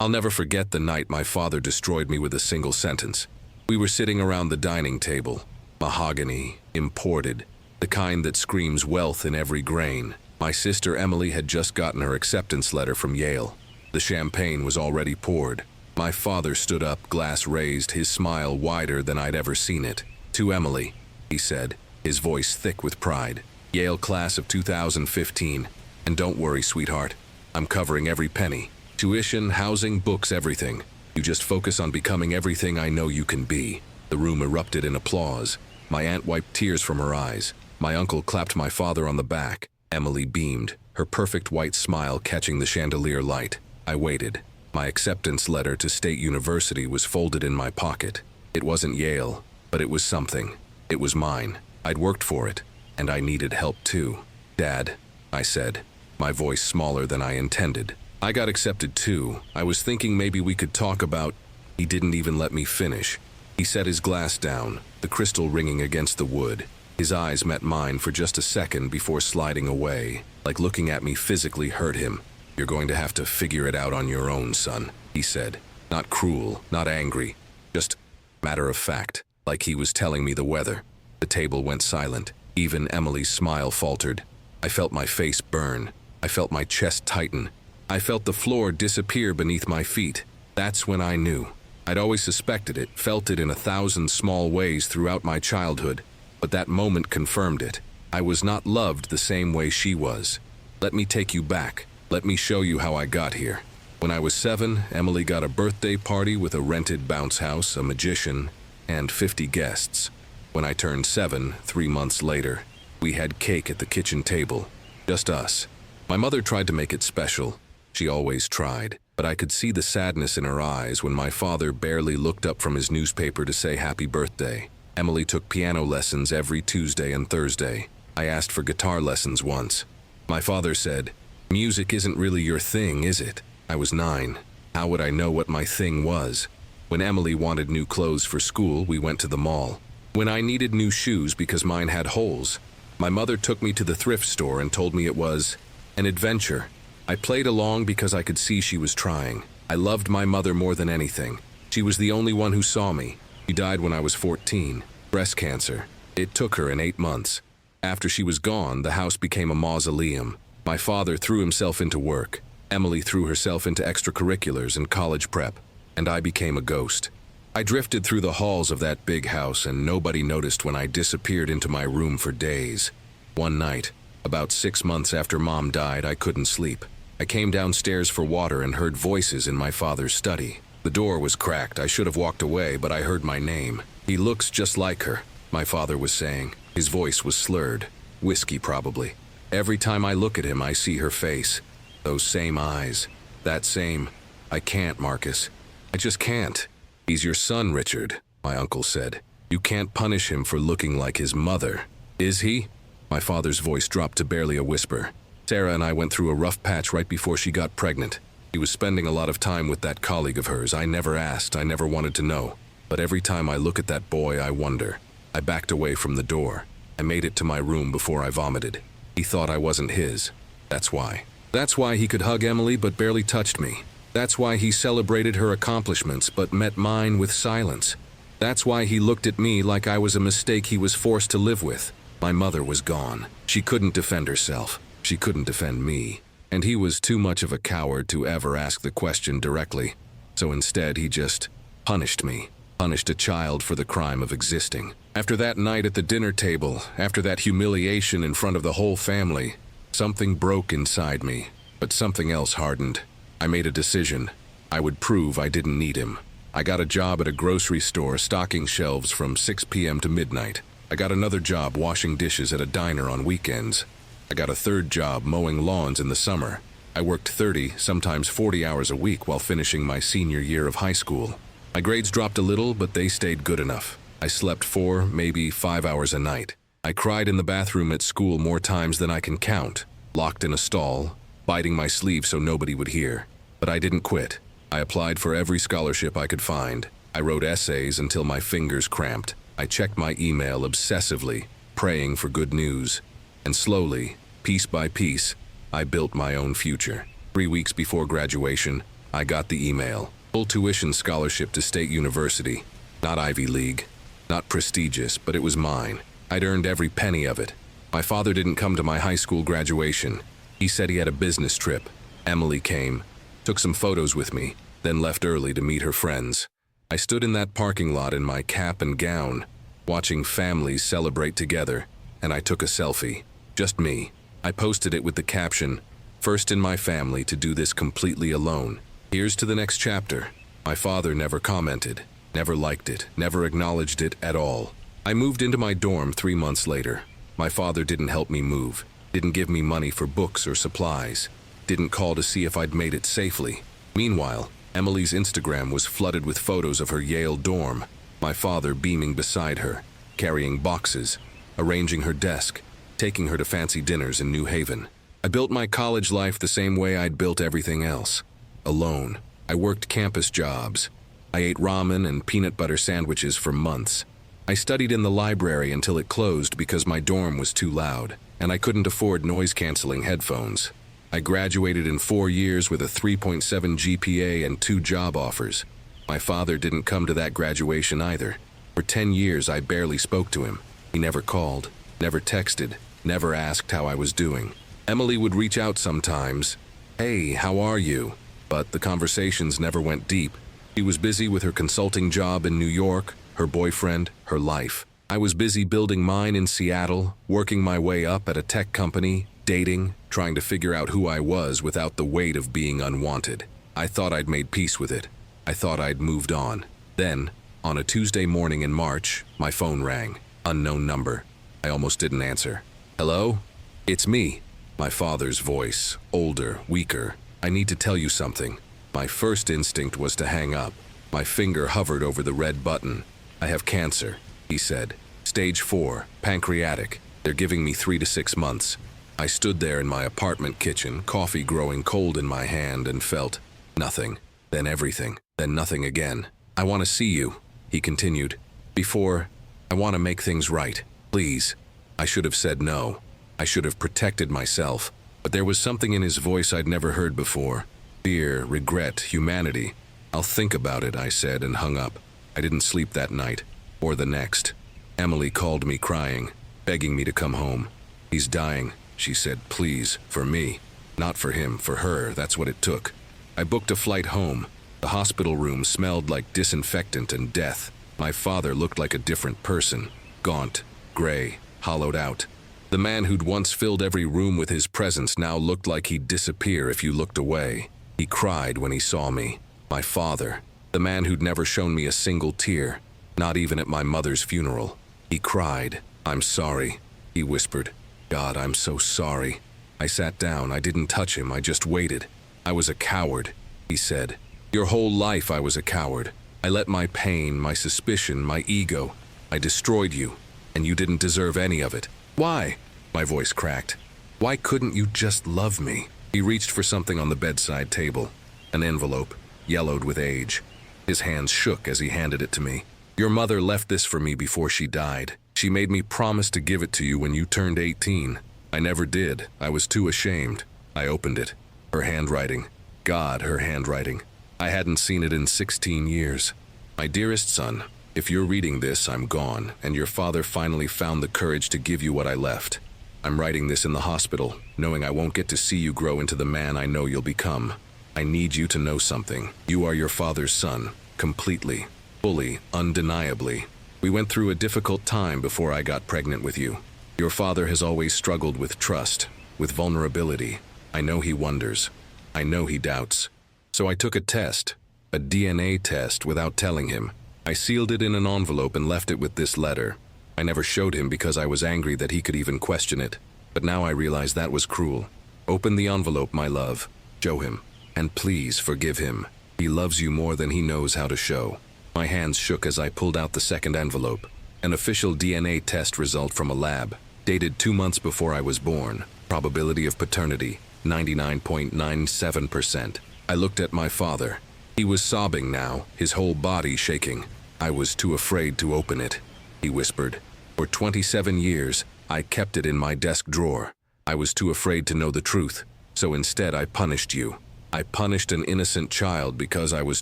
I'll never forget the night my father destroyed me with a single sentence. We were sitting around the dining table. Mahogany, imported, the kind that screams wealth in every grain. My sister Emily had just gotten her acceptance letter from Yale. The champagne was already poured. My father stood up, glass raised, his smile wider than I'd ever seen it. "To Emily," he said, his voice thick with pride. "Yale class of 2015. And don't worry, sweetheart. I'm covering every penny. Tuition, housing, books, everything. You just focus on becoming everything I know you can be." The room erupted in applause. My aunt wiped tears from her eyes. My uncle clapped my father on the back. Emily beamed, her perfect white smile catching the chandelier light. I waited. My acceptance letter to State University was folded in my pocket. It wasn't Yale, but it was something. It was mine. I'd worked for it, and I needed help too. "Dad," I said, my voice smaller than I intended. "I got accepted too. I was thinking maybe we could talk about—" He didn't even let me finish. He set his glass down, the crystal ringing against the wood. His eyes met mine for just a second before sliding away, like looking at me physically hurt him. "You're going to have to figure it out on your own, son," he said. Not cruel, not angry, just matter of fact, like he was telling me the weather. The table went silent. Even Emily's smile faltered. I felt my face burn. I felt my chest tighten. I felt the floor disappear beneath my feet. That's when I knew. I'd always suspected it, felt it in 1,000 small ways throughout my childhood, but that moment confirmed it. I was not loved the same way she was. Let me take you back. Let me show you how I got here. When I was 7, Emily got a birthday party with a rented bounce house, a magician, and 50 guests. When I turned 7, 3 months later, we had cake at the kitchen table. Just us. My mother tried to make it special. She always tried, but I could see the sadness in her eyes when my father barely looked up from his newspaper to say happy birthday. Emily took piano lessons every Tuesday and Thursday. I asked for guitar lessons once. My father said, "Music isn't really your thing, is it?" I was 9. How would I know what my thing was? When Emily wanted new clothes for school, we went to the mall. When I needed new shoes because mine had holes, my mother took me to the thrift store and told me it was an adventure. I played along because I could see she was trying. I loved my mother more than anything. She was the only one who saw me. She died when I was 14. Breast cancer. It took her in 8 months. After she was gone, the house became a mausoleum. My father threw himself into work. Emily threw herself into extracurriculars and college prep. And I became a ghost. I drifted through the halls of that big house and nobody noticed when I disappeared into my room for days. One night, about 6 months after Mom died, I couldn't sleep. I came downstairs for water and heard voices in my father's study. The door was cracked. I should have walked away, but I heard my name. "He looks just like her," my father was saying. His voice was slurred. Whiskey, probably. Every time I look at him, I see her face. Those same eyes. That same, "I can't, Marcus. I just can't." "He's your son, Richard," my uncle said. "You can't punish him for looking like his mother." "Is he?" My father's voice dropped to barely a whisper. "Sarah and I went through a rough patch right before she got pregnant. He was spending a lot of time with that colleague of hers. I never asked, I never wanted to know. But every time I look at that boy, I wonder." I backed away from the door. I made it to my room before I vomited. He thought I wasn't his. That's why. That's why he could hug Emily but barely touched me. That's why he celebrated her accomplishments but met mine with silence. That's why he looked at me like I was a mistake he was forced to live with. My mother was gone. She couldn't defend herself. She couldn't defend me. And he was too much of a coward to ever ask the question directly. So instead, he just punished me. Punished a child for the crime of existing. After that night at the dinner table, after that humiliation in front of the whole family, something broke inside me, but something else hardened. I made a decision. I would prove I didn't need him. I got a job at a grocery store stocking shelves from 6 p.m. to midnight. I got another job washing dishes at a diner on weekends. I got a third job mowing lawns in the summer. I worked 30, sometimes 40 hours a week while finishing my senior year of high school. My grades dropped a little, but they stayed good enough. I slept 4, maybe 5 hours a night. I cried in the bathroom at school more times than I can count, locked in a stall, biting my sleeve so nobody would hear. But I didn't quit. I applied for every scholarship I could find. I wrote essays until my fingers cramped. I checked my email obsessively, praying for good news. And slowly, piece by piece, I built my own future. 3 weeks before graduation, I got the email. Full tuition scholarship to State University. Not Ivy League. Not prestigious, but it was mine. I'd earned every penny of it. My father didn't come to my high school graduation. He said he had a business trip. Emily came, took some photos with me, then left early to meet her friends. I stood in that parking lot in my cap and gown, watching families celebrate together, and I took a selfie. Just me. I posted it with the caption, "First in my family to do this completely alone. Here's to the next chapter." My father never commented, never liked it, never acknowledged it at all. I moved into my dorm 3 months later. My father didn't help me move, didn't give me money for books or supplies, didn't call to see if I'd made it safely. Meanwhile, Emily's Instagram was flooded with photos of her Yale dorm, my father beaming beside her, carrying boxes, arranging her desk, taking her to fancy dinners in New Haven. I built my college life the same way I'd built everything else. Alone. I worked campus jobs. I ate ramen and peanut butter sandwiches for months. I studied in the library until it closed because my dorm was too loud, and I couldn't afford noise-canceling headphones. I graduated in 4 years with a 3.7 GPA and 2 job offers. My father didn't come to that graduation either. For 10 years, I barely spoke to him. He never called, never texted, never asked how I was doing. Emily would reach out sometimes. "Hey, how are you?" But the conversations never went deep. She was busy with her consulting job in New York, her boyfriend, her life. I was busy building mine in Seattle, working my way up at a tech company, dating, trying to figure out who I was without the weight of being unwanted. I thought I'd made peace with it. I thought I'd moved on. Then, on a Tuesday morning in March, my phone rang. Unknown number. I almost didn't answer. "Hello? It's me." My father's voice, older, weaker. "I need to tell you something." My first instinct was to hang up. My finger hovered over the red button. "I have cancer," he said. "Stage 4, pancreatic. They're giving me 3 to 6 months. I stood there in my apartment kitchen, coffee growing cold in my hand, and felt nothing, then everything, then nothing again. "I want to see you," he continued. "Before, I want to make things right. Please." I should have said no. I should have protected myself. But there was something in his voice I'd never heard before. Fear, regret, humanity. "I'll think about it," I said, and hung up. I didn't sleep that night, or the next. Emily called me crying, begging me to come home. "He's dying," she said, "please, for me. Not for him, for her, that's what it took." I booked a flight home. The hospital room smelled like disinfectant and death. My father looked like a different person. Gaunt, gray, hollowed out. The man who'd once filled every room with his presence now looked like he'd disappear if you looked away. He cried when he saw me. My father, the man who'd never shown me a single tear, not even at my mother's funeral. He cried. "I'm sorry," he whispered. "God, I'm so sorry." I sat down. I didn't touch him. I just waited. "I was a coward," he said. "Your whole life I was a coward. I let my pain, my suspicion, my ego, I destroyed you, and you didn't deserve any of it. Why?" My voice cracked. "Why couldn't you just love me?" He reached for something on the bedside table. An envelope, yellowed with age. His hands shook as he handed it to me. "Your mother left this for me before she died. She made me promise to give it to you when you turned 18. I never did. I was too ashamed." I opened it. Her handwriting. God, her handwriting. I hadn't seen it in 16 years. "My dearest son, if you're reading this, I'm gone, and your father finally found the courage to give you what I left. I'm writing this in the hospital, knowing I won't get to see you grow into the man I know you'll become. I need you to know something. You are your father's son, completely, fully, undeniably. We went through a difficult time before I got pregnant with you. Your father has always struggled with trust, with vulnerability. I know he wonders. I know he doubts. So I took a test, a DNA test, without telling him. I sealed it in an envelope and left it with this letter. I never showed him because I was angry that he could even question it. But now I realize that was cruel. Open the envelope, my love. Show him. And please forgive him. He loves you more than he knows how to show." My hands shook as I pulled out the second envelope. An official DNA test result from a lab, dated 2 months before I was born. Probability of paternity, 99.97%. I looked at my father. He was sobbing now, his whole body shaking. "I was too afraid to open it," he whispered. "For 27 years, I kept it in my desk drawer. I was too afraid to know the truth, so instead I punished you. I punished an innocent child because I was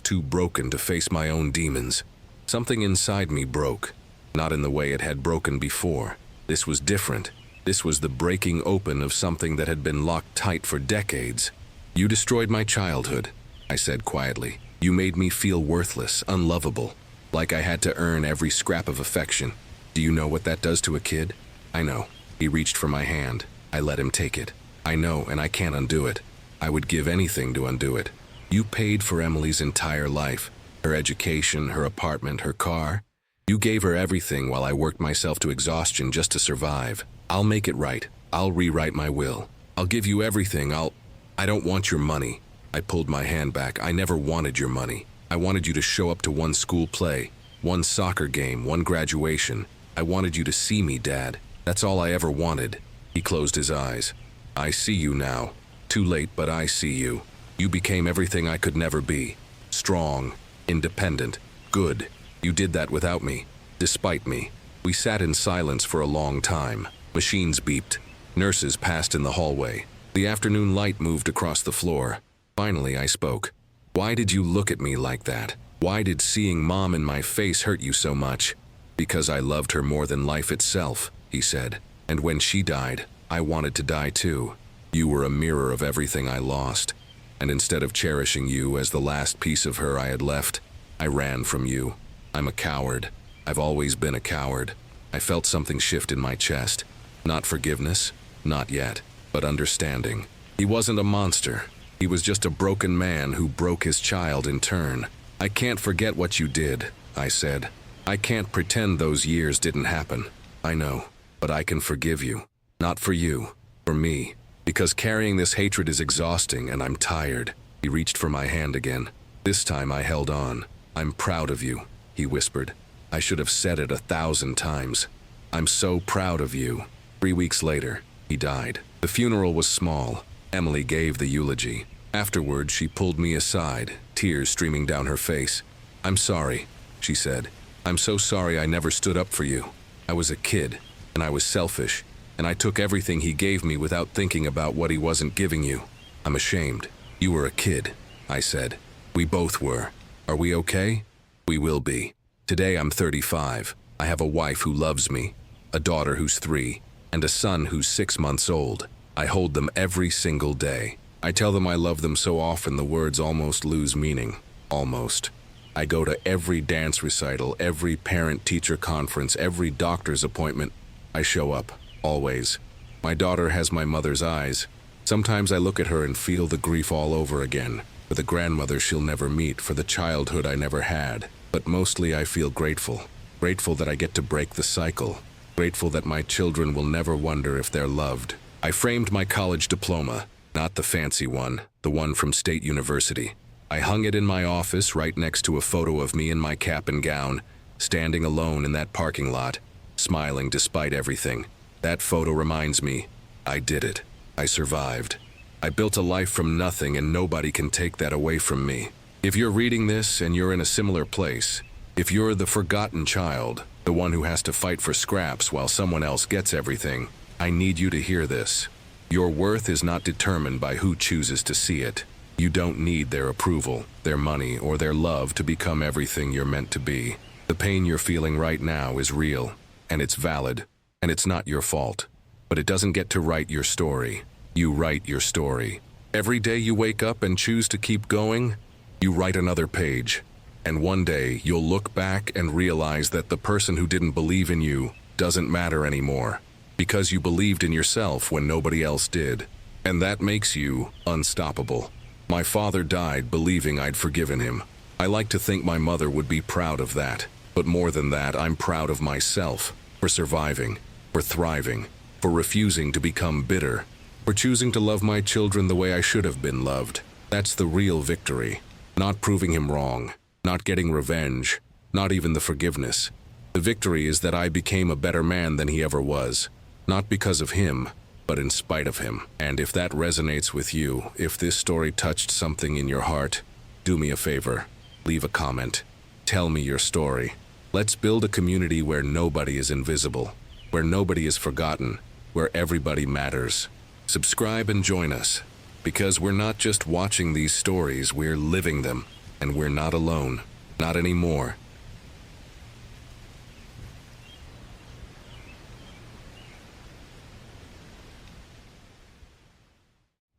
too broken to face my own demons. Something inside me broke, not in the way it had broken before. This was different. This was the breaking open of something that had been locked tight for decades. "You destroyed my childhood," I said quietly. "You made me feel worthless, unlovable, like I had to earn every scrap of affection. Do you know what that does to a kid?" "I know." He reached for my hand. I let him take it. "I know, and I can't undo it. I would give anything to undo it. You paid for Emily's entire life, her education, her apartment, her car. You gave her everything while I worked myself to exhaustion just to survive. I'll make it right. I'll rewrite my will. I'll give you everything. I don't want your money." I pulled my hand back. "I never wanted your money. I wanted you to show up to one school play, one soccer game, one graduation. I wanted you to see me, Dad. That's all I ever wanted." He closed his eyes. "I see you now. Too late, but I see you. You became everything I could never be. Strong, independent, good. You did that without me, despite me." We sat in silence for a long time. Machines beeped. Nurses passed in the hallway. The afternoon light moved across the floor. Finally, I spoke. "Why did you look at me like that? Why did seeing Mom in my face hurt you so much?" "Because I loved her more than life itself," he said. "And when she died, I wanted to die too. You were a mirror of everything I lost. And instead of cherishing you as the last piece of her I had left, I ran from you. I'm a coward. I've always been a coward." I felt something shift in my chest. Not forgiveness, not yet, but understanding. He wasn't a monster. He was just a broken man who broke his child in turn. "I can't forget what you did," I said. "I can't pretend those years didn't happen. I know, but I can forgive you. Not for you, for me. Because carrying this hatred is exhausting and I'm tired." He reached for my hand again. This time I held on. "I'm proud of you," he whispered. I should have said it 1,000 times. "I'm so proud of you." 3 weeks later, he died. The funeral was small. Emily gave the eulogy. Afterward, she pulled me aside, tears streaming down her face. "I'm sorry," she said. "I'm so sorry I never stood up for you. I was a kid, and I was selfish, and I took everything he gave me without thinking about what he wasn't giving you. I'm ashamed." "You were a kid," I said. "We both were. Are we okay?" "We will be. Today I'm 35. I have a wife who loves me, a daughter who's 3, and a son who's 6 months old. I hold them every single day. I tell them I love them so often the words almost lose meaning. Almost. I go to every dance recital, every parent-teacher conference, every doctor's appointment. I show up, always. My daughter has my mother's eyes. Sometimes I look at her and feel the grief all over again, for the grandmother she'll never meet, for the childhood I never had. But mostly I feel grateful. Grateful that I get to break the cycle. Grateful that my children will never wonder if they're loved. I framed my college diploma, not the fancy one, the one from State University. I hung it in my office right next to a photo of me in my cap and gown, standing alone in that parking lot, smiling despite everything. That photo reminds me, I did it. I survived. I built a life from nothing and nobody can take that away from me. If you're reading this and you're in a similar place, if you're the forgotten child, the one who has to fight for scraps while someone else gets everything, I need you to hear this. Your worth is not determined by who chooses to see it. You don't need their approval, their money, or their love to become everything you're meant to be. The pain you're feeling right now is real, and it's valid, and it's not your fault. But it doesn't get to write your story. You write your story. Every day you wake up and choose to keep going, you write another page. And one day you'll look back and realize that the person who didn't believe in you doesn't matter anymore, because you believed in yourself when nobody else did. And that makes you unstoppable. My father died believing I'd forgiven him. I like to think my mother would be proud of that. But more than that, I'm proud of myself for surviving, for thriving, for refusing to become bitter, for choosing to love my children the way I should have been loved. That's the real victory. Not proving him wrong, not getting revenge, not even the forgiveness. The victory is that I became a better man than he ever was, not because of him, but in spite of him. And if that resonates with you, if this story touched something in your heart, do me a favor, leave a comment. Tell me your story. Let's build a community where nobody is invisible, where nobody is forgotten, where everybody matters. Subscribe and join us. Because we're not just watching these stories, we're living them. And we're not alone. Not anymore.